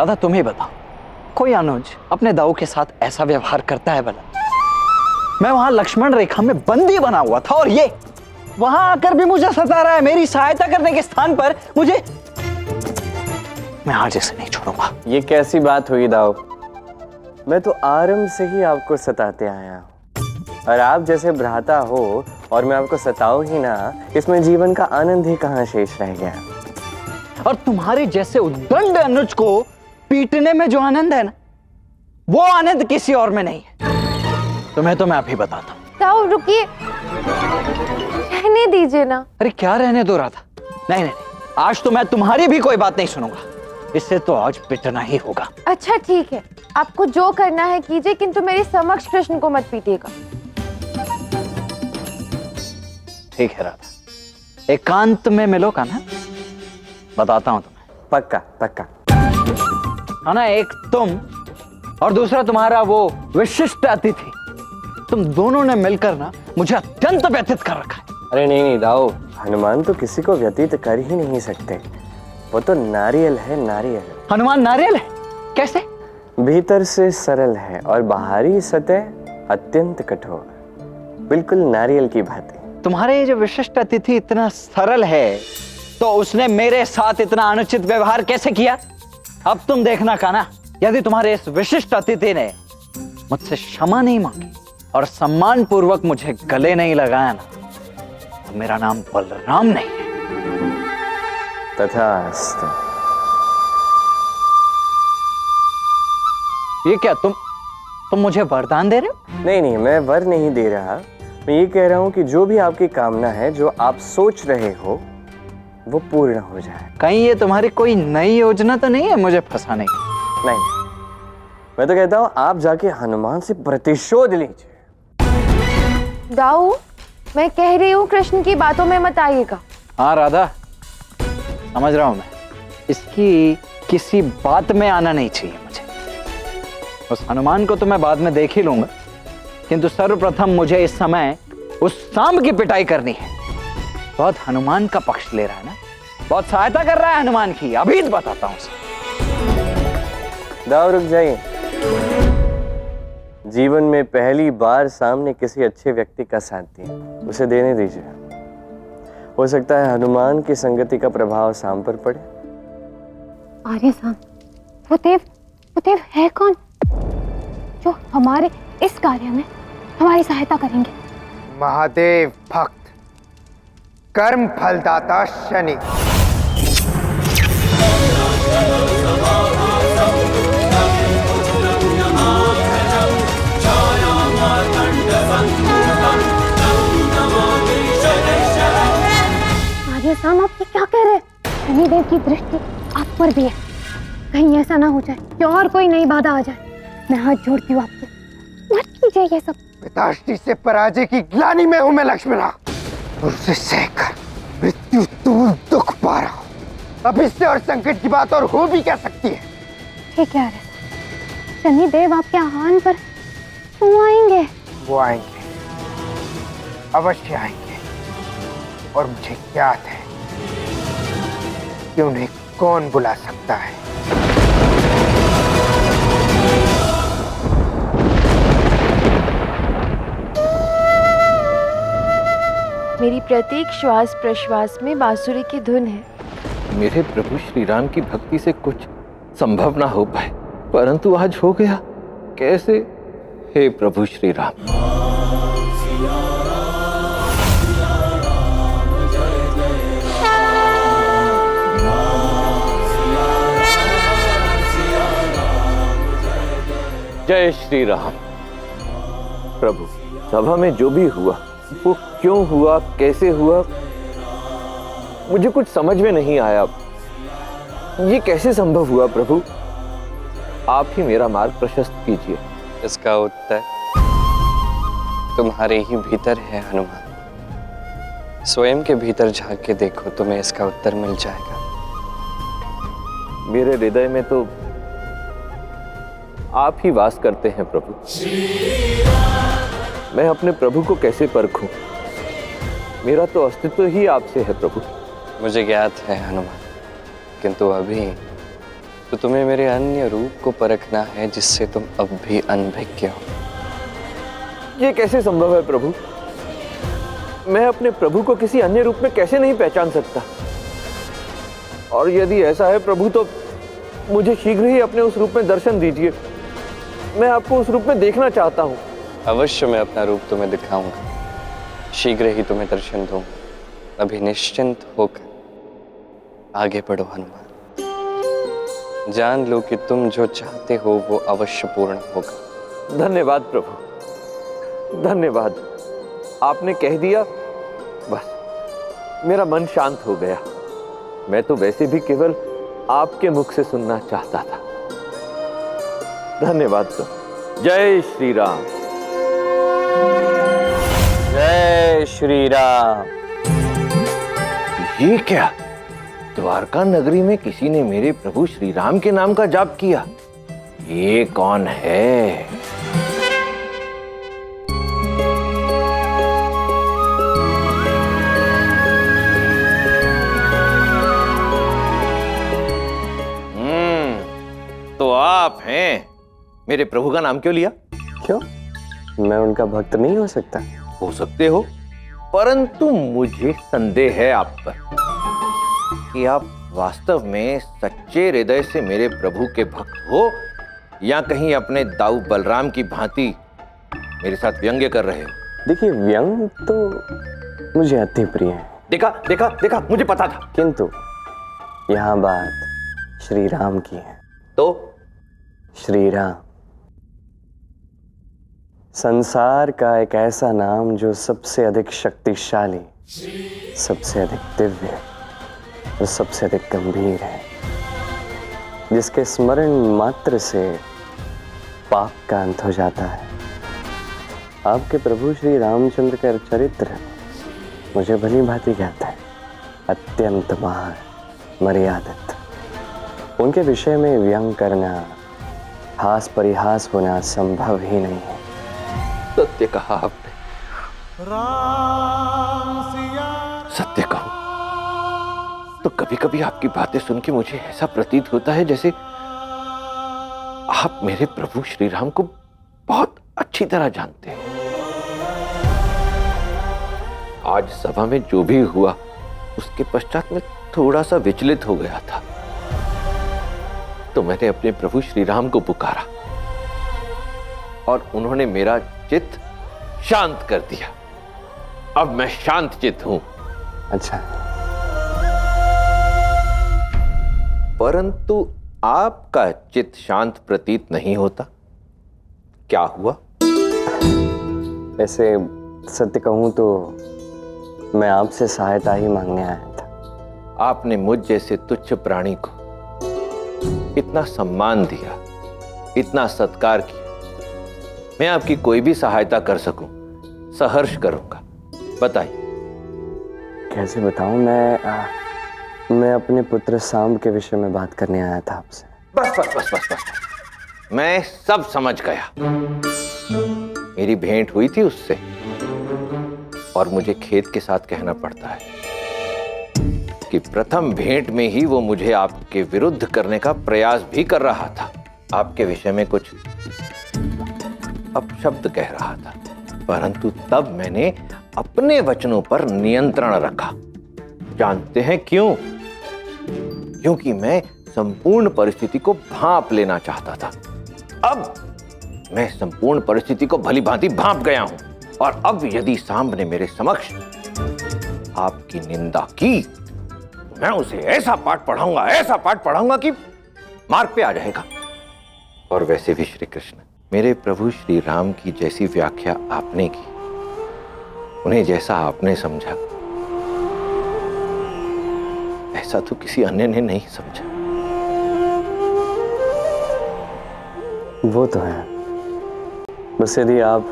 राधा तुम ही बताओ, कोई अनुज अपने दाऊ के साथ ऐसा व्यवहार करता है भला? मैं वहां लक्ष्मण रेखा में बंदी बना हुआ था और ये वहां आकर भी मुझे सता रहा है। मेरी सहायता करने के स्थान पर मुझे, मैं आज इसे नहीं छोड़ूंगा। ये कैसी बात हुई दाऊ? मैं तो आरंभ से ही आपको सताते आया हूँ और आप जैसे भ्राता हो और मैं आपको सताऊं ही ना, इसमें जीवन का आनंद ही कहाँ शेष रह गया। और तुम्हारे जैसे उद्दंड अनुज को पीटने में जो आनंद है ना, वो आनंद किसी और में नहीं है। तुम्हें तो मैं अभी बताता हूँ। दाऊ रुकिए, रहने दीजिए ना। अरे क्या रहने दो राधा? नहीं नहीं, आज तो मैं तुम्हारी भी कोई बात नहीं सुनूंगा। इससे तो आज पिटना ही होगा। अच्छा ठीक है, आपको जो करना है कीजिए, किंतु मेरे समक्ष कृष्ण को मत पीटिएगा। ठीक है राधा, एकांत में मिलो का ना, बताता हूं तुम्हें। पक्का पक्का। है ना, एक तुम और दूसरा तुम्हारा वो विशिष्ट अतिथि, तुम दोनों ने मिलकर ना मुझे अत्यंत व्यथित कर रखा है। अरे नहीं नहीं दाऊ, हनुमान तो किसी को व्यतीत कर ही नहीं सकते। वो तो नारियल है, नारियल। हनुमान नारियल है? कैसे? भीतर से सरल है और बाहरी सतह अत्यंत कठोर, बिल्कुल नारियल की भांति। तुम्हारे ये जो विशिष्ट अतिथि इतना सरल है, तो उसने मेरे साथ इतना अनुचित व्यवहार कैसे किया? अब तुम देखना कान्हा, यदि तुम्हारे इस विशिष्ट अतिथि ने मुझसे क्षमा नहीं मांगी और सम्मान पूर्वक मुझे गले नहीं लगाया ना, तो मेरा नाम बलराम नहीं है। तथास्तु। ये क्या, तुम मुझे वरदान दे रहे हो? नहीं नहीं, मैं वर नहीं दे रहा। मैं ये कह रहा हूँ कि जो भी आपकी कामना है, जो आप सोच रहे हो, वो पूर्ण हो जाए। कहीं ये तुम्हारी कोई नई योजना तो नहीं है मुझे फंसाने की? नहीं, मैं तो कहता हूँ आप जाके हनुमान से प्रतिशोध लीजिए। दाऊ, मैं कह रही हूँ कृष्ण की बातों में मत आइएगा। हाँ राधा, समझ रहा हूं मैं, इसकी किसी बात में आना नहीं चाहिए मुझे। उस हनुमान को तो मैं बाद में देख ही लूंगा, किंतु सर्वप्रथम मुझे इस समय उस सांब की पिटाई करनी है। बहुत हनुमान का पक्ष ले रहा है ना, बहुत सहायता कर रहा है हनुमान की, अभी तो बताता हूं उसे। दाऊ रुक जाइए। जीवन में पहली बार सामने किसी अच्छे व्यक्ति का साथ दिया, उसे देने दीजिए। हो सकता है हनुमान की संगति का प्रभाव शाम पर पड़े। आर्य शाम, वो देव है कौन जो हमारे इस कार्य में हमारी सहायता करेंगे? महादेव भक्त, कर्म फलदाता शनि। आर्य शाम, आप ये क्या कह रहे हैं? शनिदेव की दृष्टि आप पर भी है, कहीं ऐसा ना हो जाए कि और कोई नई बाधा आ जाए। मैं हाथ जोड़ती हूँ आपको, मत कीजिए ये सब। पिताश्री से पराजय की ग्लानि में हूं मैं लक्ष्मणा, और उसे सहकर मृत्यु दूर दुख पा रहा हूं। अब इससे और संकट की बात और हो भी क्या सकती है? ठीक है आर्य, शनिदेव आपके आह्वान पर क्यों आएंगे? वो आएंगे, अवश्य आएंगे, और मुझे याद है कि उन्हें कौन बुला सकता है। मेरी प्रत्येक श्वास प्रश्वास में बांसुरी की धुन है। मेरे प्रभु श्री राम की भक्ति से कुछ संभव ना हो पाए, परंतु आज हो गया। कैसे? हे प्रभु श्री राम। जय श्री राम। प्रभु, सभा में जो भी हुआ वो क्यों हुआ, कैसे हुआ, मुझे कुछ समझ में नहीं आया। ये कैसे संभव हुआ प्रभु? आप ही मेरा मार्ग प्रशस्त कीजिए। इसका उत्तर तुम्हारे ही भीतर है हनुमान। स्वयं के भीतर झांक के देखो, तुम्हें इसका उत्तर मिल जाएगा। मेरे हृदय में तो आप ही वास करते हैं प्रभु। मैं अपने प्रभु को कैसे परखूं? मेरा तो अस्तित्व ही आपसे है प्रभु। मुझे ज्ञात है हनुमान, किंतु अभी तो तुम्हें मेरे अन्य रूप को परखना है जिससे तुम अब भी अनभिज्ञ हो। ये कैसे संभव है प्रभु? मैं अपने प्रभु को किसी अन्य रूप में कैसे नहीं पहचान सकता? और यदि ऐसा है प्रभु, तो मुझे शीघ्र ही अपने उस रूप में दर्शन दीजिए। मैं आपको उस रूप में देखना चाहता हूँ। अवश्य मैं अपना रूप तुम्हें दिखाऊंगा, शीघ्र ही तुम्हें दर्शन दूंगा। अभी निश्चिंत होकर आगे बढ़ो हनुमान। जान लो कि तुम जो चाहते हो वो अवश्य पूर्ण होगा। धन्यवाद प्रभु, धन्यवाद। आपने कह दिया, बस मेरा मन शांत हो गया। मैं तो वैसे भी केवल आपके मुख से सुनना चाहता था। धन्यवाद प्रभु। जय श्री राम। जय श्री राम। ये क्या? द्वारका नगरी में किसी ने मेरे प्रभु श्री राम के नाम का जाप किया। ये कौन है? तो आप हैं। मेरे प्रभु का नाम क्यों लिया? क्यों? मैं उनका भक्त नहीं हो सकता? हो सकते हो, परंतु मुझे संदेह है आप पर कि आप वास्तव में सच्चे हृदय से मेरे प्रभु के भक्त हो या कहीं अपने दाऊ बलराम की भांति मेरे साथ व्यंग्य कर रहे हो। देखिए, व्यंग तो मुझे अति प्रिय है। देखा देखा देखा, मुझे पता था। किंतु यहाँ बात श्री राम की है। तो श्री राम संसार का एक ऐसा नाम जो सबसे अधिक शक्तिशाली, सबसे अधिक दिव्य और सबसे अधिक गंभीर है, जिसके स्मरण मात्र से पाप का अंत हो जाता है। आपके प्रभु श्री रामचंद्र का चरित्र मुझे भली भांति ज्ञात है। अत्यंत महान, मर्यादित। उनके विषय में व्यंग करना, हास परिहास होना संभव ही नहीं है। सत्य कहा आपने। सत्य कहूं तो कभी कभी आपकी बातें सुन के मुझे ऐसा प्रतीत होता है जैसे आप मेरे प्रभु श्री राम को बहुत अच्छी तरह जानते हैं। आज सभा में जो भी हुआ उसके पश्चात मैं थोड़ा सा विचलित हो गया था, तो मैंने अपने प्रभु श्री राम को पुकारा और उन्होंने मेरा चित्त शांत कर दिया। अब मैं शांत चित्त हूं। अच्छा, परंतु आपका चित्त शांत प्रतीत नहीं होता। क्या हुआ? वैसे सत्य कहूं तो मैं आपसे सहायता ही मांगने आया था। आपने मुझ जैसे तुच्छ प्राणी को इतना सम्मान दिया, इतना सत्कार किया। मैं आपकी कोई भी सहायता कर सकूं, सहर्ष करूंगा। बताइए। कैसे बताऊं? मैं अपने पुत्र सांब के विषय में बात करने आया था आपसे। बस बस बस बस बस, मैं सब समझ गया। मेरी भेंट हुई थी उससे और मुझे खेद के साथ कहना पड़ता है कि प्रथम भेंट में ही वो मुझे आपके विरुद्ध करने का प्रयास भी कर रहा था। आपके विषय में कुछ अपशब्द कह रहा था, परंतु तब मैंने अपने वचनों पर नियंत्रण रखा। जानते हैं क्यों? क्योंकि मैं संपूर्ण परिस्थिति को भांप लेना चाहता था। अब मैं संपूर्ण परिस्थिति को भली भांति भांप गया हूं और अब यदि सांब ने मेरे समक्ष आपकी निंदा की, मैं उसे ऐसा पाठ पढ़ाऊंगा कि मार्ग पे आ जाएगा। और वैसे भी श्री कृष्ण, मेरे प्रभु श्री राम की जैसी व्याख्या आपने की, उन्हें जैसा आपने समझा, ऐसा तो किसी अन्य ने नहीं समझा। वो तो है, बस यदि आप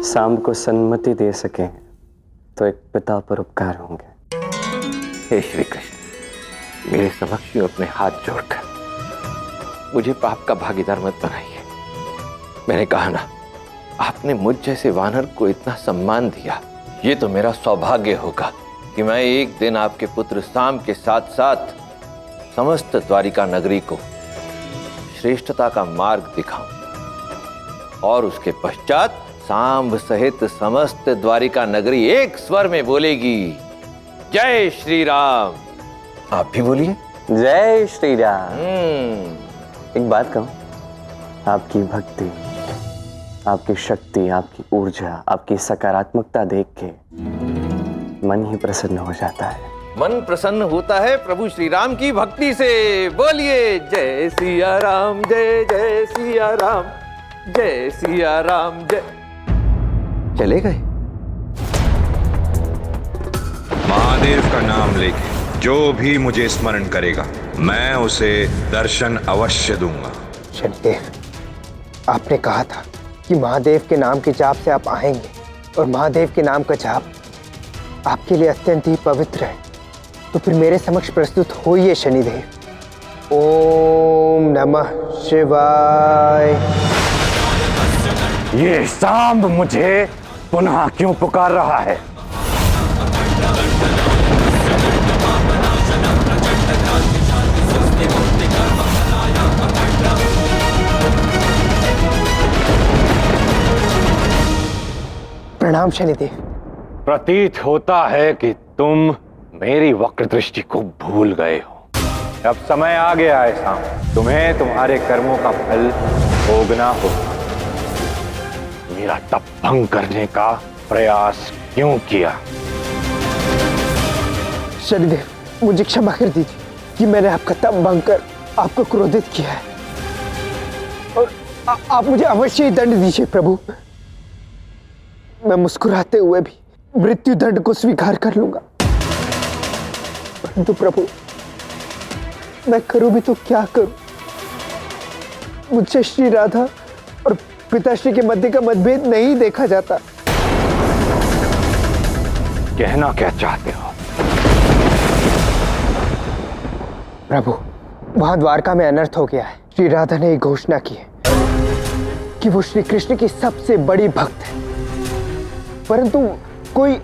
सांब को सन्मति दे सकें तो एक पिता पर उपकार होंगे। हे श्री कृष्ण, मेरे समक्ष यूं अपने हाथ जोड़कर मुझे पाप का भागीदार मत बनाइए। मैंने कहा ना, आपने मुझ जैसे वानर को इतना सम्मान दिया। ये तो मेरा सौभाग्य होगा कि मैं एक दिन आपके पुत्र सांब के साथ साथ समस्त द्वारिका नगरी को श्रेष्ठता का मार्ग दिखाऊं और उसके पश्चात सांब सहित समस्त द्वारिका नगरी एक स्वर में बोलेगी, जय श्री राम। आप भी बोलिए, जय श्री राम। एक बात कहूं, आपकी भक्ति, आपकी शक्ति, आपकी ऊर्जा, आपकी सकारात्मकता देख के मन ही प्रसन्न हो जाता है। मन प्रसन्न होता है प्रभु श्री राम की भक्ति से। बोलिए जय सिया राम, जय जय सिया राम, जय सिया राम जय। चले गए। महादेव का नाम लेके जो भी मुझे स्मरण करेगा मैं उसे दर्शन अवश्य दूंगा। शनिदेव, आपने कहा था कि महादेव के नाम के जाप से आप आएंगे और महादेव के नाम का जाप आपके लिए अत्यंत ही पवित्र है, तो फिर मेरे समक्ष प्रस्तुत होइए शनिदेव। ओम नमः शिवाय। ये सांब मुझे पुनः क्यों पुकार रहा है? प्रणाम शनिदेव। प्रतीत होता है कि तुम मेरी वक्र दृष्टि को भूल गए हो। अब समय आ गया है सांब, तुम्हें तुम्हारे कर्मों का फल भोगना होगा। मेरा तप भंग करने का प्रयास क्यों किया? शनिदेव, मुझे क्षमा कर दीजिए कि मैंने आपका तप भंग कर आपको क्रोधित किया है, और आप मुझे अवश्य ही दंड दीजिए प्रभु। मैं मुस्कुराते हुए भी मृत्यु दंड को स्वीकार कर लूंगा, परंतु प्रभु मैं करूं भी तो क्या करूं? मुझसे श्री राधा और पिताश्री के मध्य का मतभेद नहीं देखा जाता। कहना क्या चाहते हो? प्रभु, वहां द्वारका में अनर्थ हो गया है। श्री राधा ने एक घोषणा की है कि वो श्री कृष्ण की सबसे बड़ी भक्त है, परंतु कोई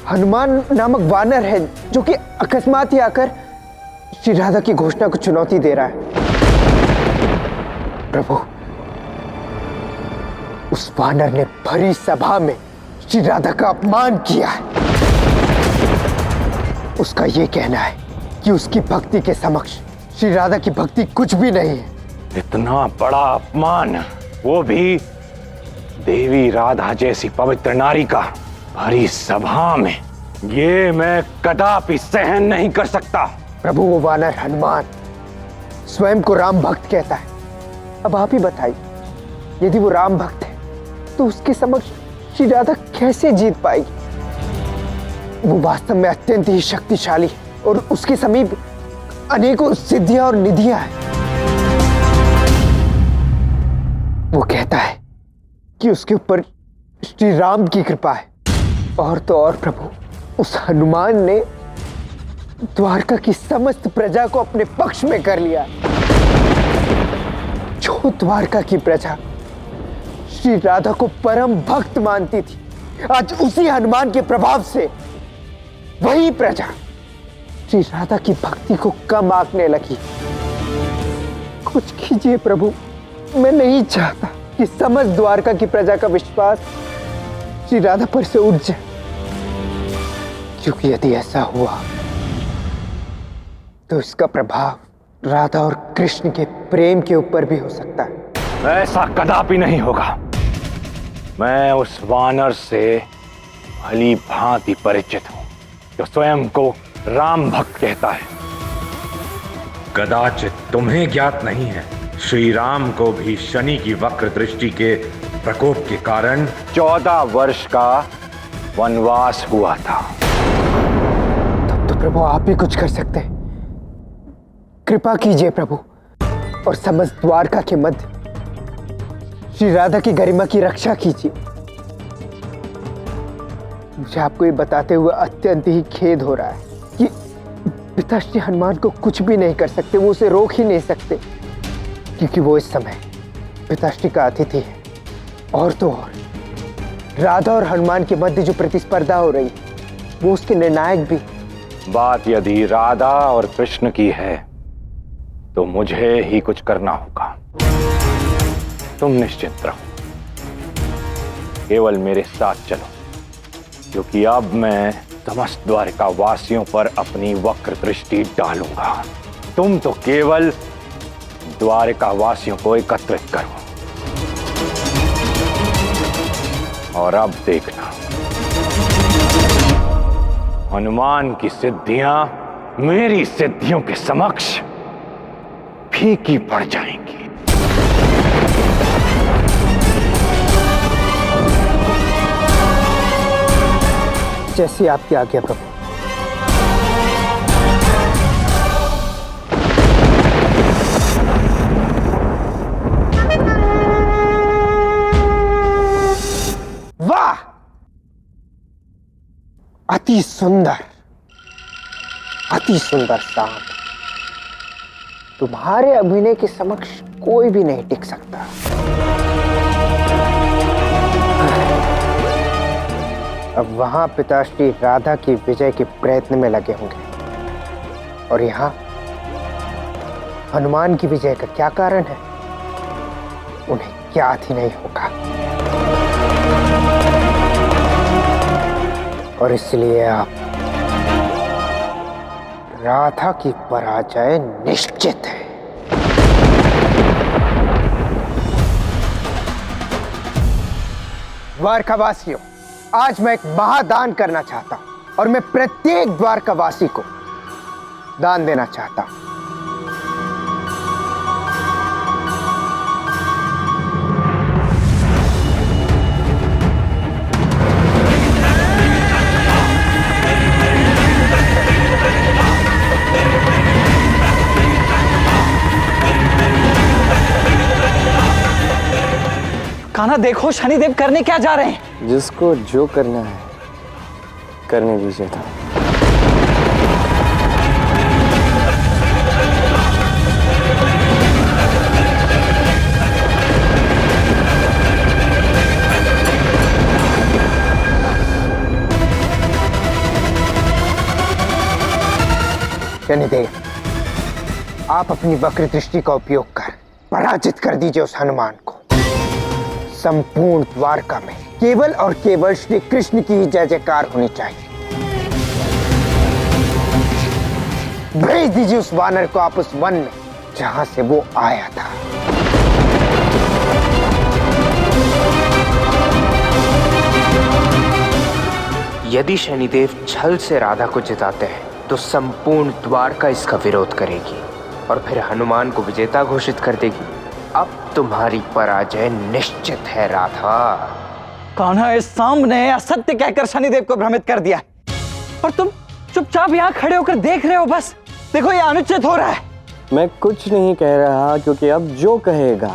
हनुमान नामक वानर है जो कि अकस्मात ही आकर श्री राधा की घोषणा को चुनौती दे रहा है। प्रभु, उस वानर ने भरी सभा में श्री राधा का अपमान किया है। उसका यह कहना है कि उसकी भक्ति के समक्ष श्री राधा की भक्ति कुछ भी नहीं है। इतना बड़ा अपमान, वो भी देवी राधा जैसी पवित्र नारी का भरी सभा में, ये मैं कदापि सहन नहीं कर सकता। प्रभु, वो वानर हनुमान स्वयं को राम भक्त कहता है। अब आप ही बताइए, यदि वो राम भक्त है तो उसके समक्ष श्री राधा कैसे जीत पाएगी? वो वास्तव में अत्यंत ही शक्तिशाली है और उसके समीप अनेकों सिद्धियां और निधियां हैं। वो कहता है कि उसके ऊपर श्री राम की कृपा है, और तो और प्रभु, उस हनुमान ने द्वारका की समस्त प्रजा को अपने पक्ष में कर लिया। जो द्वारका की प्रजा श्री राधा को परम भक्त मानती थी, आज उसी हनुमान के प्रभाव से वही प्रजा श्री राधा की भक्ति को कम आंकने लगी। कुछ कीजिए प्रभु, मैं नहीं चाहता कि समस्त द्वारका की प्रजा का विश्वास श्री राधा पर से उठ जाए, क्योंकि यदि ऐसा हुआ तो इसका प्रभाव राधा और कृष्ण के प्रेम के ऊपर भी हो सकता है। ऐसा कदापि नहीं होगा। मैं उस वानर से भली भांति परिचित हूं, जो स्वयं को राम भक्त कहता है। कदाचित तुम्हें ज्ञात नहीं है, श्री राम को भी शनि की वक्र दृष्टि के प्रकोप के कारण 14 वर्ष का वनवास हुआ था। तब तो प्रभु आप ही कुछ कर सकते हैं। कृपा कीजिए प्रभु, और समस्त द्वारका के मध्य श्री राधा की गरिमा की रक्षा कीजिए। मुझे आपको ये बताते हुए अत्यंत ही खेद हो रहा है कि पिताश्री हनुमान को कुछ भी नहीं कर सकते, वो उसे रोक ही नहीं सकते, क्योंकि वो इस समय पिताश्री का अतिथि है। और तो और राधा और हनुमान के मध्य जो प्रतिस्पर्धा हो रही है वो उसके निर्णायक भी। बात यदि राधा और कृष्ण की है तो मुझे ही कुछ करना होगा। तुम निश्चिंत रहो, केवल मेरे साथ चलो, क्योंकि अब मैं समस्त द्वारिका वासियों पर अपनी वक्र दृष्टि डालूंगा। तुम तो केवल द्वारिका वासियों को एकत्रित करो, और अब देखना, हनुमान की सिद्धियां मेरी सिद्धियों के समक्ष फीकी पड़ जाएंगी। जैसी आपकी आज्ञा प्रभु। वाह, अति सुंदर, अति सुंदर सांप। तुम्हारे अभिनय के समक्ष कोई भी नहीं टिक सकता। अब वहां पिताश्री राधा की विजय के प्रयत्न में लगे होंगे, और यहां हनुमान की विजय का क्या कारण है, उन्हें ज्ञात ही नहीं होगा। और इसलिए आप राधा की पराजय निश्चित है। द्वारकावासियों, आज मैं एक महादान करना चाहता हूं, और मैं प्रत्येक द्वारकावासी को दान देना चाहता हूं। कान्हा देखो, शनिदेव करने क्या जा रहे हैं। जिसको जो करना है करने दीजिए था। शनिदेव, आप अपनी वक्र दृष्टि का उपयोग कर पराजित कर दीजिए उस हनुमान को। संपूर्ण द्वारका में केवल और केवल श्री कृष्ण की ही जय जयकार होनी चाहिए। भेज दीजिए उस वानर को आप उस वन में जहां से वो आया था। यदि शनिदेव छल से राधा को जिताते हैं तो संपूर्ण द्वारका इसका विरोध करेगी और फिर हनुमान को विजेता घोषित कर देगी। अब तुम्हारी पराजय निश्चित है राधा। कान्हा, इस सांप ने असत्य कहकर शनिदेव को भ्रमित कर दिया, और तुम चुपचाप यहाँ खड़े होकर देख रहे हो। बस देखो, ये अनुचित हो रहा है। मैं कुछ नहीं कह रहा, क्योंकि अब जो कहेगा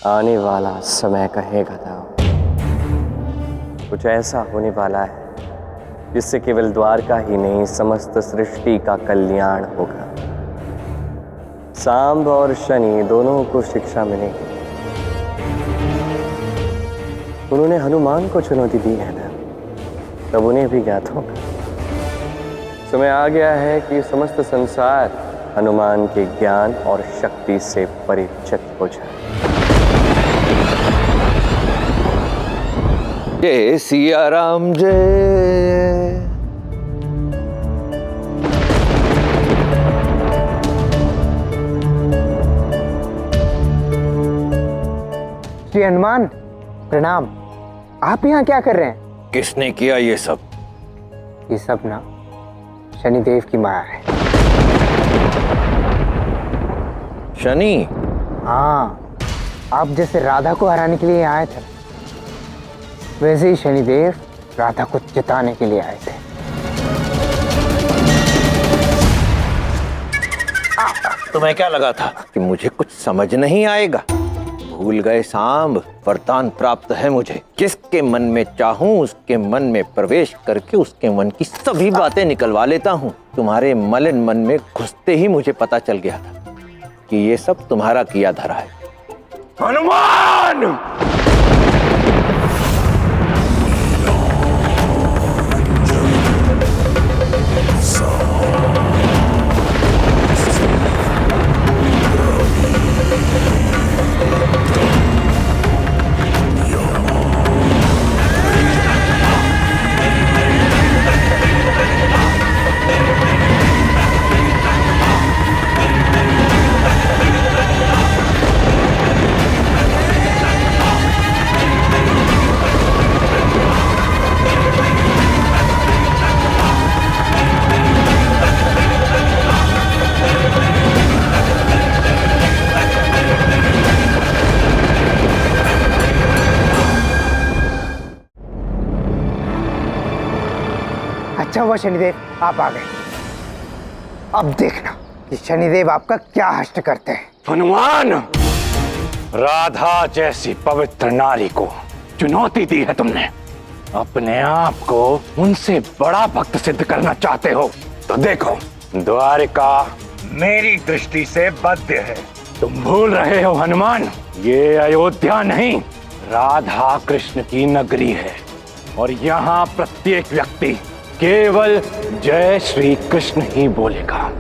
आने वाला समय कहेगा था। कुछ ऐसा होने वाला है जिससे केवल द्वारका ही नहीं, समस्त सृष्टि का कल्याण होगा। सांब और शनि दोनों को शिक्षा मिलेगी। उन्होंने हनुमान को चुनौती दी है ना, तब उन्हें भी ज्ञात होगा। समय आ गया है कि समस्त संसार हनुमान के ज्ञान और शक्ति से परिचित हो जाए। जय सिया राम जय। श्री हनुमान प्रणाम। आप यहाँ क्या कर रहे हैं? किसने किया ये सब? ये सब ना शनिदेव की माया है। शनि? हाँ, आप जैसे राधा को हराने के लिए आए थे, वैसे ही शनिदेव राधा को जिताने के लिए आए थे। तुम्हें क्या लगा था कि मुझे कुछ समझ नहीं आएगा? भूल गए सांब, वरदान प्राप्त है मुझे। किसके मन में चाहूं उसके मन में प्रवेश करके उसके मन की सभी बातें निकलवा लेता हूं। तुम्हारे मलिन मन में घुसते ही मुझे पता चल गया था कि ये सब तुम्हारा किया धरा है। हनुमान! अच्छा हुआ शनिदेव आप आ गए। अब देखना कि शनिदेव आपका क्या हष्ट करते हैं। हनुमान, राधा जैसी पवित्र नारी को चुनौती दी है तुमने। अपने आप को उनसे बड़ा भक्त सिद्ध करना चाहते हो तो देखो, द्वारिका मेरी दृष्टि से बद्ध है। तुम भूल रहे हो हनुमान, ये अयोध्या नहीं, राधा कृष्ण की नगरी है और यहाँ प्रत्येक व्यक्ति केवल जय श्री कृष्ण ही बोलेगा।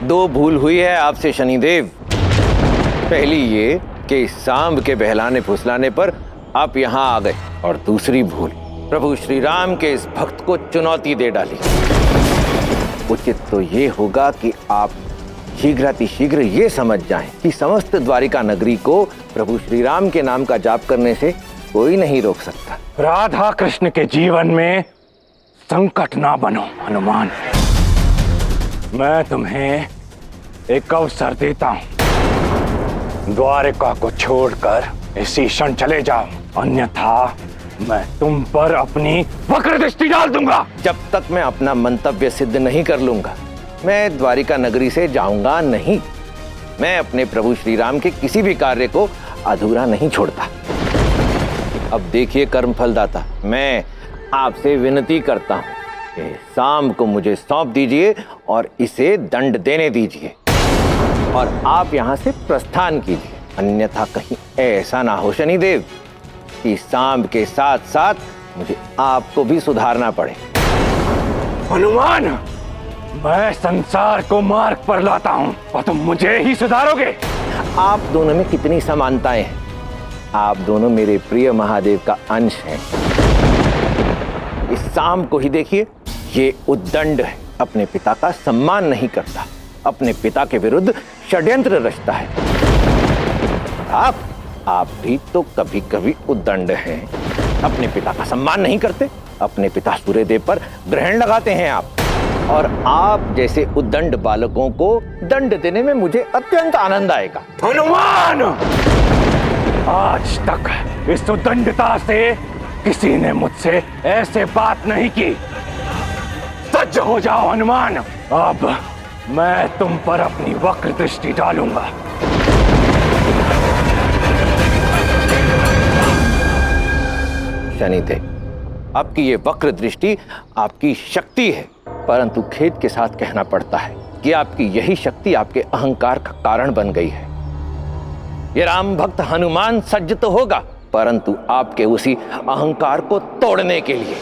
दो भूल हुई है आपसे शनिदेव। पहली ये कि सांब के बहलाने फुसलाने पर आप यहाँ आ गए, और दूसरी भूल प्रभु श्री राम के इस भक्त को चुनौती दे डाली। उचित तो ये होगा कि आप शीघ्रातिशीघ्र ये समझ जाएं कि समस्त द्वारिका नगरी को प्रभु श्री राम के नाम का जाप करने से कोई नहीं रोक सकता। राधा कृष्ण के जीवन में संकट ना बनो हनुमान। मैं तुम्हें एक अवसर देता हूं, द्वारिका को छोड़कर इसी क्षण चले जाओ, अन्यथा मैं तुम पर अपनी वक्र दृष्टि डाल दूंगा। जब तक मैं अपना मंतव्य सिद्ध नहीं कर लूंगा, मैं द्वारिका नगरी से जाऊंगा नहीं। मैं अपने प्रभु श्री राम के किसी भी कार्य को अधूरा नहीं छोड़ता। अब देखिए कर्मफलदाता, मैं आपसे विनती करता हूं कि सांब को मुझे सौंप दीजिए और इसे दंड देने दीजिए और आप यहां से प्रस्थान कीजिए। अन्यथा कहीं ऐसा ना हो शनिदेव कि सांब के साथ साथ मुझे आपको भी सुधारना पड़े। हनुमान, मैं संसार को मार्ग पर लाता हूं और तुम मुझे ही सुधारोगे। आप दोनों में कितनी समानताएं हैं। आप दोनों मेरे प्रिय महादेव का अंश हैं। इस सांब को ही देखिए, ये उद्दंड है, अपने पिता का सम्मान नहीं करता, अपने पिता के विरुद्ध षड्यंत्र रचता है। आप भी तो कभी कभी उद्दंड हैं, अपने पिता का सम्मान नहीं करते, अपने पिता सूर्यदेव पर ग्रहण लगाते हैं आप। और आप जैसे उद्दंड बालकों को दंड देने में मुझे अत्यंत आनंद आएगा। हनुमान, आज तक इस उद्दंडता से किसी ने मुझसे ऐसे बात नहीं की। सज्ज हो जाओ हनुमान, अब मैं तुम पर अपनी वक्र दृष्टि डालूंगा। शनिदेव, आपकी ये वक्र दृष्टि आपकी शक्ति है, परंतु खेद के साथ कहना पड़ता है कि आपकी यही शक्ति आपके अहंकार का कारण बन गई है। ये राम भक्त हनुमान सज्ज तो होगा, परंतु आपके उसी अहंकार को तोड़ने के लिए।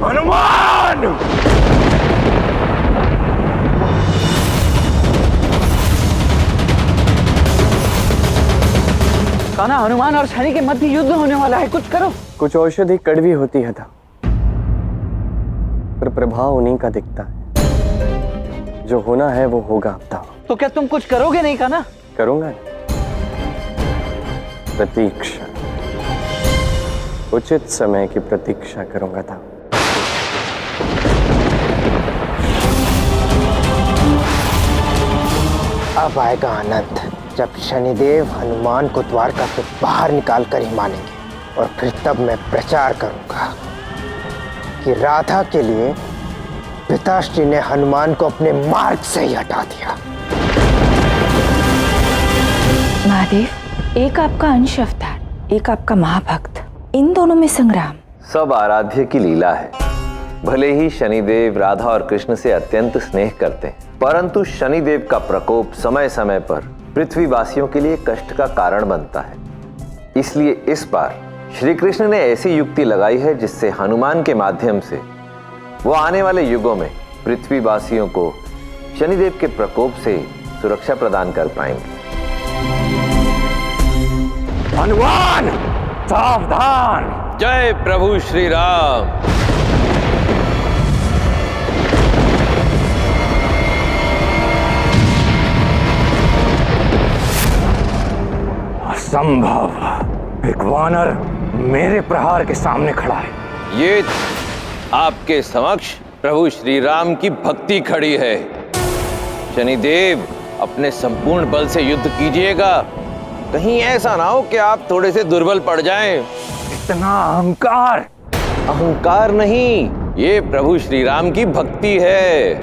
हनुमान! कान्हा, हनुमान और शनि के मध्य युद्ध होने वाला है, कुछ करो। कुछ औषधि कड़वी होती है था, पर प्रभाव उन्हीं का दिखता है। जो होना है वो होगा। अब तो क्या तुम कुछ करोगे नहीं कान्हा? करूंगा, प्रतीक्षा, उचित समय की प्रतीक्षा करूंगा था। अब आएगा आनंद, जब शनिदेव हनुमान को द्वारका से बाहर निकाल कर ही मानेंगे, और फिर तब मैं प्रचार करूंगा कि राधा के लिए पिताश्री ने हनुमान को अपने मार्ग से ही हटा दिया। महादेव, एक आपका अंश अवतार, एक आपका महाभक्त, इन दोनों में संग्राम। सब आराध्य की लीला है। भले ही शनिदेव राधा और कृष्ण से अत्यंत स्नेह करते हैं, परंतु शनिदेव का प्रकोप समय समय पर पृथ्वीवासियों के लिए कष्ट का कारण बनता है। इसलिए इस बार श्री कृष्ण ने ऐसी युक्ति लगाई है जिससे हनुमान के माध्यम से वो आने वाले युगों में पृथ्वीवासियों को शनिदेव के प्रकोप से सुरक्षा प्रदान कर पाएंगे। हनुमान, सावधान! जय प्रभु श्री राम। असंभव, एक वानर मेरे प्रहार के सामने खड़ा है। ये आपके समक्ष प्रभु श्री राम की भक्ति खड़ी है। शनिदेव, अपने संपूर्ण बल से युद्ध कीजिएगा, कहीं ऐसा ना हो कि आप थोड़े से दुर्बल पड़ जाएं। इतना अहंकार। अहंकार नहीं, ये प्रभु श्री राम की भक्ति है।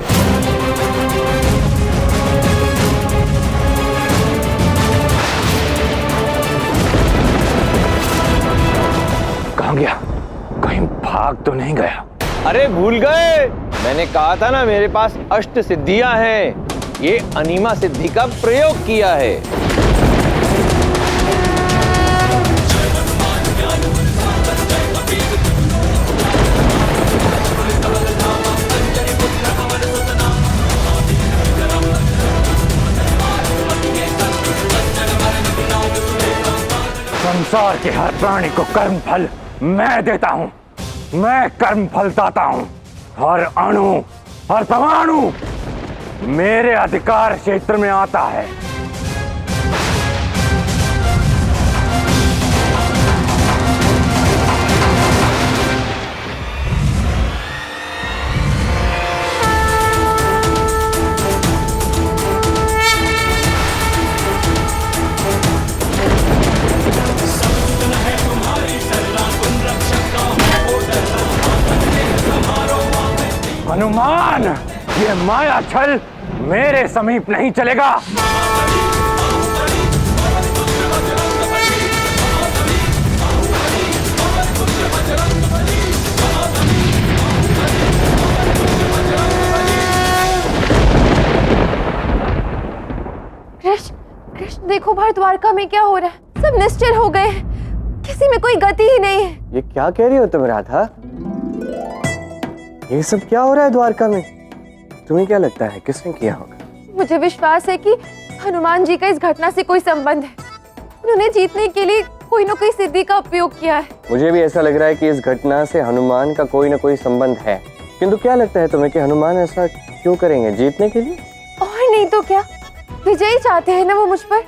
कहाँ गया? कहीं भाग तो नहीं गया? अरे भूल गए, मैंने कहा था ना मेरे पास अष्ट सिद्धियां हैं। ये अनीमा सिद्धि का प्रयोग किया है। संसार के हर प्राणी को कर्म फल मैं देता हूं। मैं कर्म फल दाता हूं। हर अणु, हर परमाणु मेरे अधिकार क्षेत्र में आता है। हनुमान, ये माया छल मेरे समीप नहीं चलेगा। कृष्ण देखो बाहर द्वारका में क्या हो रहा है। सब निश्चल हो गए हैं, किसी में कोई गति ही नहीं है। ये क्या कह रही हो तुम राधा? ये सब क्या हो रहा है द्वारका में? तुम्हें क्या लगता है किसने किया होगा? मुझे विश्वास है कि हनुमान जी का इस घटना से कोई संबंध है। उन्होंने जीतने के लिए कोई न कोई सिद्धि का उपयोग किया है। मुझे भी ऐसा लग रहा है कि इस घटना से हनुमान का कोई ना कोई संबंध है। किंतु क्या लगता है तुम्हें कि हनुमान ऐसा क्यों करेंगे? जीतने के लिए? और नहीं तो क्या, विजयी चाहते हैं ना वो मुझ पर।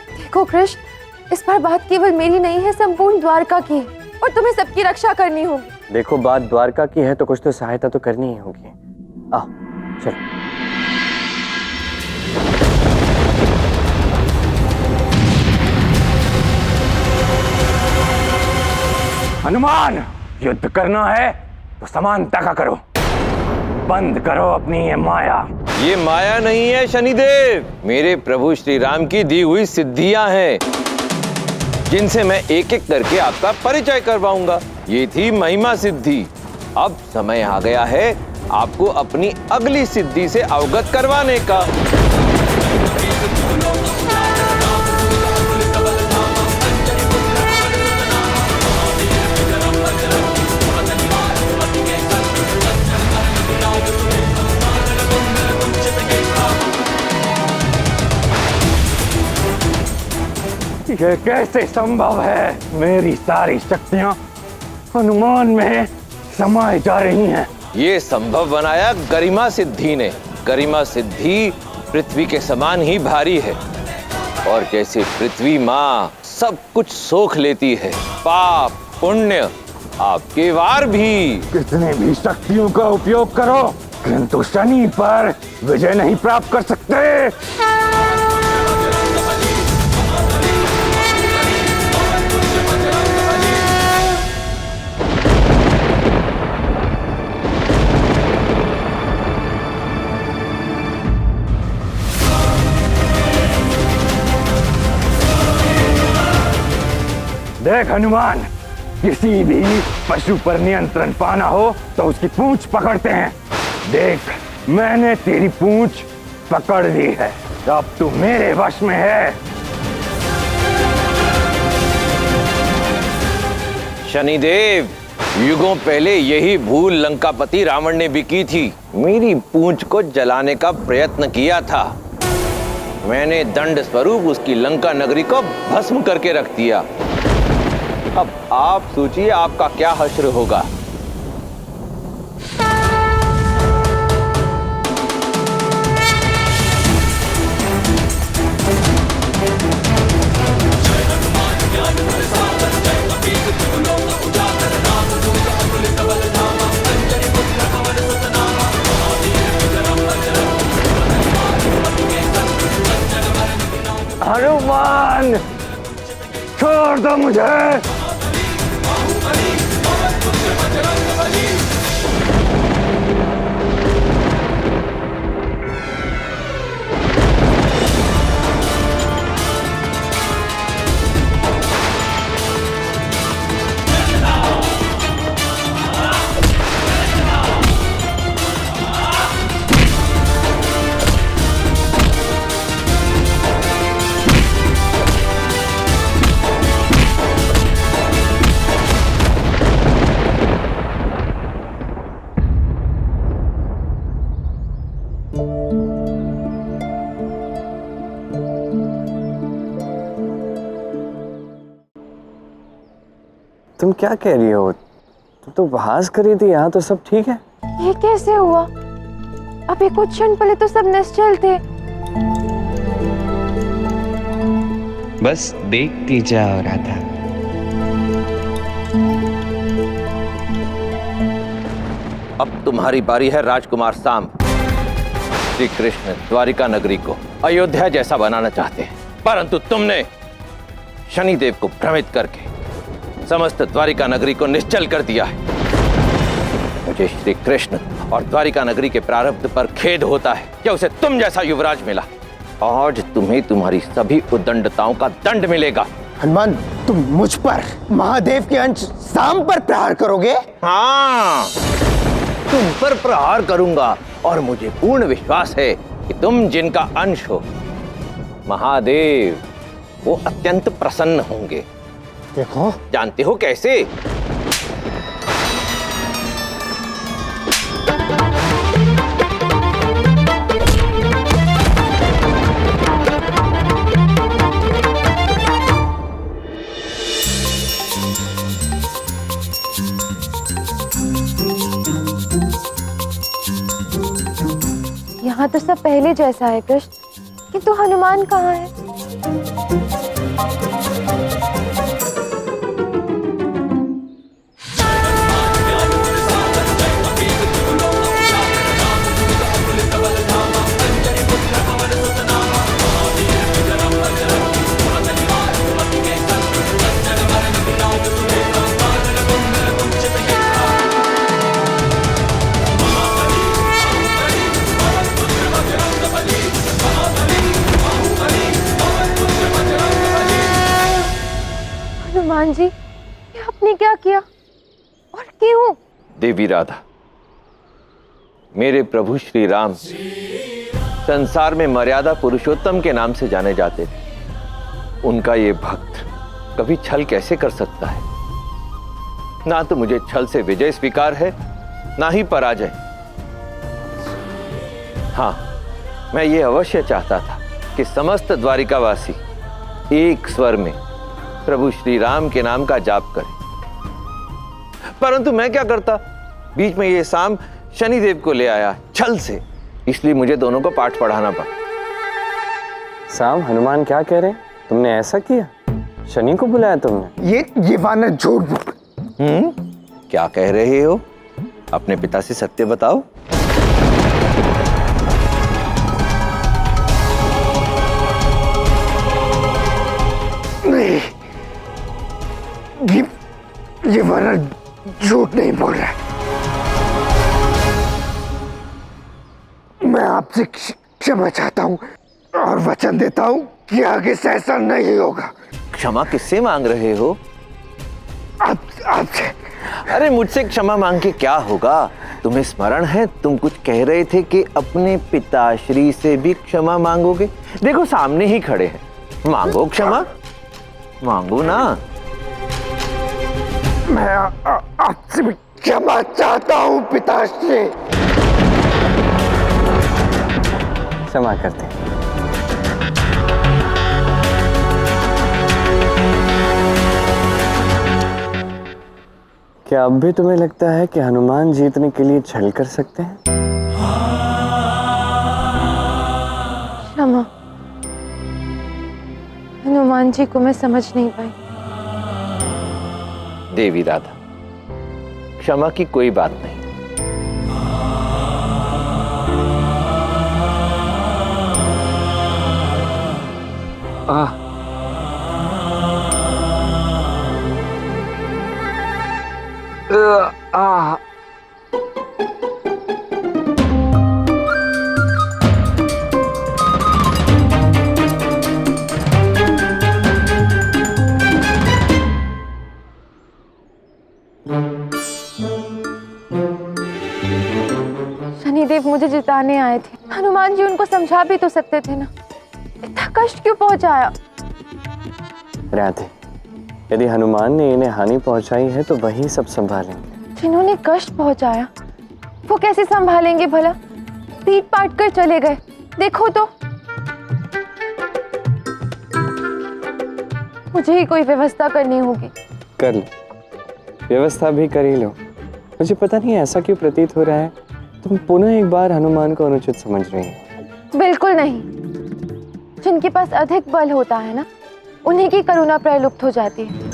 देखो कृष्ण, इस बार बात केवल मेरी नहीं है, संपूर्ण द्वारका की है और तुम्हें सबकी रक्षा करनी होगी। देखो बात द्वारका की है तो कुछ तो सहायता तो करनी ही होगी। आओ चलो। हनुमान, युद्ध करना है तो समानता का करो। बंद करो अपनी ये माया। ये माया नहीं है शनिदेव, मेरे प्रभु श्री राम की दी हुई सिद्धियां हैं, जिनसे मैं एक एक करके आपका परिचय करवाऊंगा। ये थी महिमा सिद्धि। अब समय आ गया है आपको अपनी अगली सिद्धि से अवगत करवाने का। ये कैसे संभव है? मेरी सारी शक्तियां हनुमान में समाई जा रही हैं। ये संभव बनाया गरिमा सिद्धि ने। गरिमा सिद्धि पृथ्वी के समान ही भारी है, और जैसे पृथ्वी माँ सब कुछ सोख लेती है, पाप पुण्य आपके वार भी। कितने भी शक्तियों का उपयोग करो, किंतु शनि पर विजय नहीं प्राप्त कर सकते। देख हनुमान, किसी भी पशु पर नियंत्रण पाना हो तो उसकी पूंछ पकड़ते हैं। देख, मैंने तेरी पूंछ पकड़ ली है, अब तू मेरे वश में है। शनिदेव, युगों पहले यही भूल लंकापति रावण ने भी की थी। मेरी पूंछ को जलाने का प्रयत्न किया था। मैंने दंड स्वरूप उसकी लंका नगरी को भस्म करके रख दिया। अब आप सोचिए आपका क्या हश्र होगा। हनुमान, छोड़ दो मुझे। तुम क्या कह रही हो? तुम तो उपहास कर रही थी, यहाँ तो सब ठीक है। ये कैसे हुआ? अभी कुछ क्षण पहले तो सब निश्चल थे। बस देखती जाओ राधा। अब तुम्हारी बारी है राजकुमार सांब। श्री कृष्ण द्वारिका नगरी को अयोध्या जैसा बनाना चाहते हैं, परंतु तुमने शनिदेव को भ्रमित करके समस्त द्वारिका नगरी को निश्चल कर दिया है। मुझे श्री कृष्ण और द्वारिका नगरी के प्रारब्ध पर खेद होता है कि उसे तुम जैसा युवराज मिला। आज तुम्हें तुम्हारी सभी उद्दंडताओं का दंड मिलेगा। हनुमान, तुम मुझ पर, महादेव के अंश सांब पर प्रहार करोगे? हाँ, तुम पर प्रहार करूंगा और मुझे पूर्ण विश्वास है कि तुम जिनका अंश हो, महादेव, वो अत्यंत प्रसन्न होंगे। देखो, जानते हो कैसे? यहाँ तो सब पहले जैसा है कृष्ण, किंतु हनुमान कहाँ है? हनुमान जी, ये आपने क्या किया और क्यों? देवी राधा, मेरे प्रभु श्री राम संसार में मर्यादा पुरुषोत्तम के नाम से जाने जाते थे। उनका ये भक्त कभी छल कैसे कर सकता है? ना तो मुझे छल से विजय स्वीकार है, ना ही पराजय। हाँ, मैं ये अवश्य चाहता था कि समस्त द्वारिकावासी एक स्वर में प्रभु श्री राम के नाम का जाप करें, परंतु मैं क्या करता, बीच में ये सांब शनिदेव को ले आया छल से, इसलिए मुझे दोनों को पाठ पढ़ाना पड़ा। सांब, हनुमान क्या कह रहे हैं? तुमने ऐसा किया? शनि को बुलाया तुमने? ये वानर झूठ बोल। क्या कह रहे हो? अपने पिता से सत्य बताओ। नहीं, ये वानर झूठ नहीं बोल रहा है। मैं आपसे क्षमा चाहता हूँ और वचन देता हूँ कि आगे से ऐसा नहीं होगा। क्षमा किससे मांग रहे हो? आपसे। अरे मुझसे क्षमा मांग के क्या होगा? तुम्हें स्मरण है, तुम कुछ कह रहे थे कि अपने पिताश्री से भी क्षमा मांगोगे। देखो सामने ही खड़े हैं, मांगो क्षमा, मांगो ना। मैं आपसे भी क्षमा चाहता हूँ पिताश्री। क्षमा करते हैं। क्या अब भी तुम्हें लगता है कि हनुमान जीतने के लिए छल कर सकते हैं? क्षमा, हनुमान जी को मैं समझ नहीं पाई। देवी राधा, क्षमा की कोई बात नहीं। जिताने आए थे। हनुमान जी उनको समझा भी तो सकते थे ना, इतना कष्ट क्यों पहुंचाया? राधे, यदि हनुमान ने इन्हें हानि पहुंचाई है तो वही सब संभालेंगे। जिन्होंने कष्ट पहुंचाया वो कैसे संभालेंगे भला? पीट पाट कर चले गए, देखो तो। मुझे ही कोई व्यवस्था करनी होगी। कर लो, व्यवस्था भी कर ही लो। मुझे पता नहीं ऐसा क्यों प्रतीत हो रहा है, तुम पुनः एक बार हनुमान को अनुचित समझ रही हो। बिल्कुल नहीं। जिनके पास अधिक बल होता है ना, उन्हीं की करुणा प्रलुप्त हो जाती है।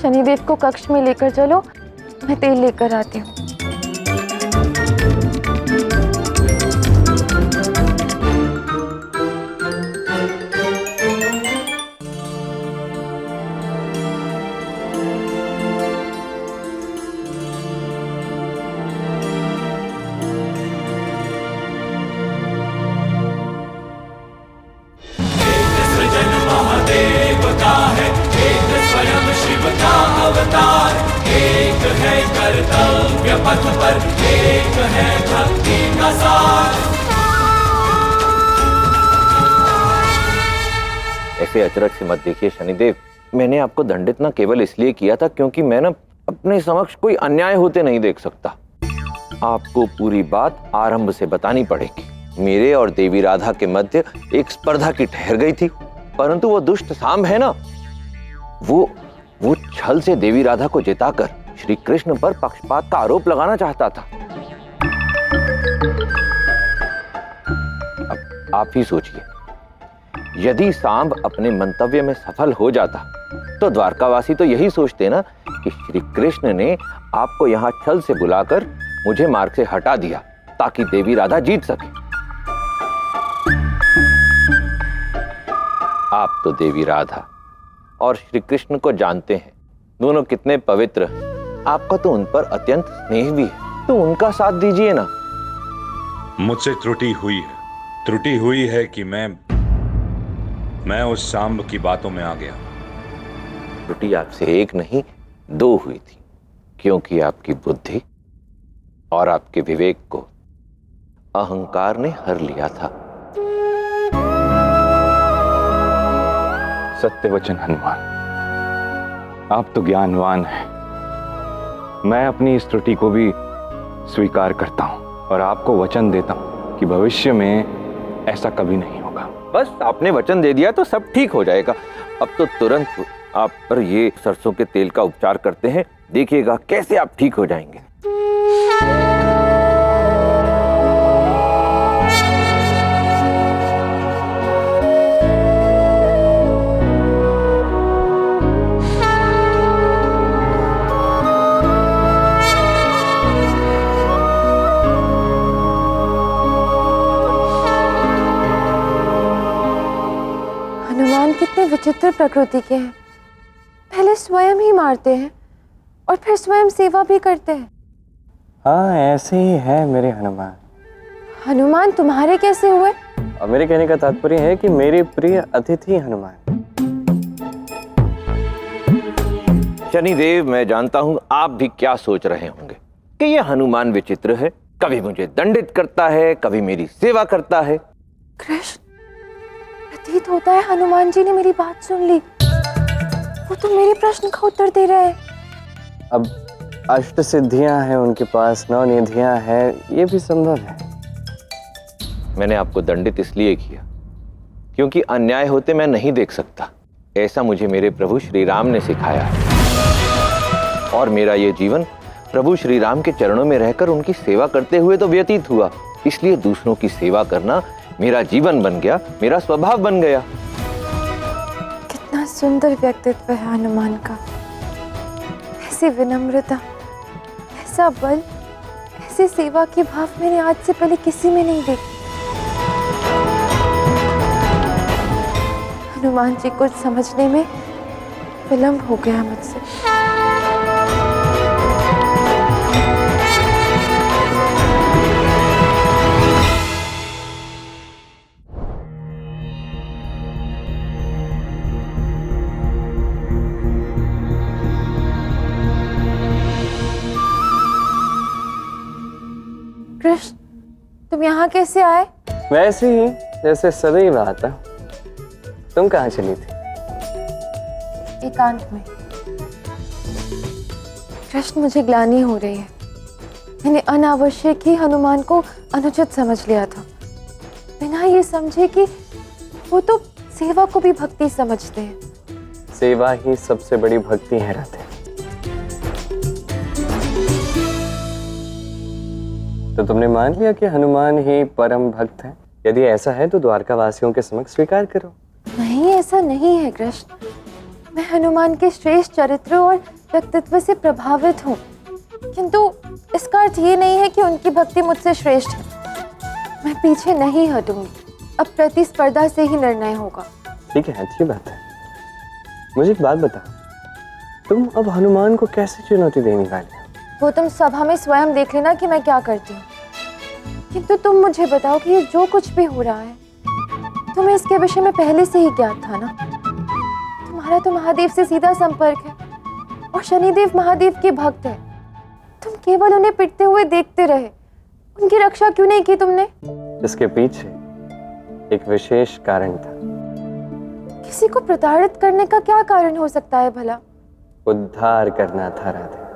शनिदेव को कक्ष में लेकर चलो, मैं तेल लेकर आती हूँ। ऐसे अचरज से मत देखिए शनिदेव। मैंने आपको दंडित न केवल इसलिए किया था क्योंकि मैं ना अपने समक्ष कोई अन्याय होते नहीं देख सकता। आपको पूरी बात आरंभ से बतानी पड़ेगी। मेरे और देवी राधा के मध्य एक स्पर्धा की ठहर गई थी, परंतु वो दुष्ट सांब है ना, वो छल से देवी राधा को जिताकर श्री कृष्ण पर पक्षपात का आरोप लगाना चाहता था। अब आप ही सोचिए, यदि सांब अपने मंतव्य में सफल हो जाता तो द्वारकावासी तो यही सोचते ना कि श्री कृष्ण ने आपको यहां छल से बुलाकर मुझे मार्ग से हटा दिया ताकि देवी राधा जीत सके। आप तो देवी राधा और श्री कृष्ण को जानते हैं, दोनों कितने पवित्र हैं। आपका तो उन पर अत्यंत स्नेह भी है, तो उनका साथ दीजिए ना। मुझसे त्रुटि हुई है कि मैं उस सांब की बातों में आ गया। त्रुटि आपसे एक नहीं दो हुई थी, क्योंकि आपकी बुद्धि और आपके विवेक को अहंकार ने हर लिया था। सत्य वचन हनुमान, आप तो ज्ञानवान हैं। मैं अपनी इस त्रुटि को भी स्वीकार करता हूं और आपको वचन देता हूं कि भविष्य में ऐसा कभी नहीं होगा। बस आपने वचन दे दिया तो सब ठीक हो जाएगा। अब तो तुरंत आप पर ये सरसों के तेल का उपचार करते हैं, देखिएगा कैसे आप ठीक हो जाएंगे। कितने विचित्र प्रकृति के हैं। पहले स्वयं ही मारते हैं और फिर स्वयं सेवा भी करते हैं। हाँ, ऐसे ही है मेरे हनुमान। हनुमान तुम्हारे कैसे हुए? और मेरे कहने का तात्पर्य है कि मेरे प्रिय अतिथि हनुमान। शनिदेव, मैं जानता हूं आप भी क्या सोच रहे होंगे कि ये हनुमान विचित्र है, कभी मुझे दंडित करता है, कभी मेरी सेवा करता है। कृष्ण, प्रतीत होता है हनुमान जी ने मेरी बात सुन ली। वो तो मेरे प्रश्न का उत्तर दे रहे हैं। अब अष्ट सिद्धियां हैं उनके पास, 9 निधियां हैं, ये भी संभव है। मैंने आपको दंडित इसलिए किया क्योंकि अन्याय होते मैं नहीं देख सकता। ऐसा मुझे मेरे प्रभु श्री राम ने सिखाया है और मेरा ये जीवन प्रभु श्री राम के चरणों में रहकर उनकी सेवा करते हुए तो व्यतीत हुआ, इसलिए दूसरों की सेवा करना मेरा जीवन बन गया, मेरा स्वभाव बन गया। कितना सुंदर व्यक्तित्व है हनुमान का। ऐसी विनम्रता, ऐसा बल, ऐसी सेवा के भाव मैंने आज से पहले किसी में नहीं देखी। हनुमान जी को समझने में विलंब हो गया मुझसे। तुम यहाँ कैसे आए? वैसे ही जैसे सदैव आता। तुम कहाँ चली थी? एकांत में। कृष्ण, मुझे ग्लानि हो रही है। मैंने अनावश्यक ही हनुमान को अनुचित समझ लिया था, बिना ये समझे कि वो तो सेवा को भी भक्ति समझते हैं। सेवा ही सबसे बड़ी भक्ति है राधे। तो तुमने मान लिया कि हनुमान ही परम भक्त है? यदि ऐसा है तो द्वारका वासियों के समक्ष स्वीकार करो। नहीं, ऐसा नहीं है कृष्ण। मैं हनुमान के श्रेष्ठ चरित्र और व्यक्तित्व से प्रभावित हूँ, किंतु इसका अर्थ ये नहीं है कि उनकी भक्ति मुझसे श्रेष्ठ है। मैं पीछे नहीं हटूंगी। अब प्रतिस्पर्धा से ही निर्णय होगा। ठीक है, अच्छी बात है। मुझे एक बात बताओ, तुम अब हनुमान को कैसे चुनौती देने वाली हो? वो तुम सभा में स्वयं देख लेना कि मैं क्या करती हूँ। किंतु तुम मुझे बताओ कि ये जो कुछ भी हो रहा है, तुम्हें इसके विषय में पहले से ही ज्ञात था ना? तुम्हारा तो महादेव से सीधा संपर्क है और शनिदेव महादेव के भक्त है। तुम केवल उन्हें पिटते हुए देखते रहे, उनकी रक्षा क्यों नहीं की तुमने? इसके पीछे एक विशेष कारण था। किसी को प्रताड़ित करने का क्या कारण हो सकता है भला? उद्धार करना था राधे।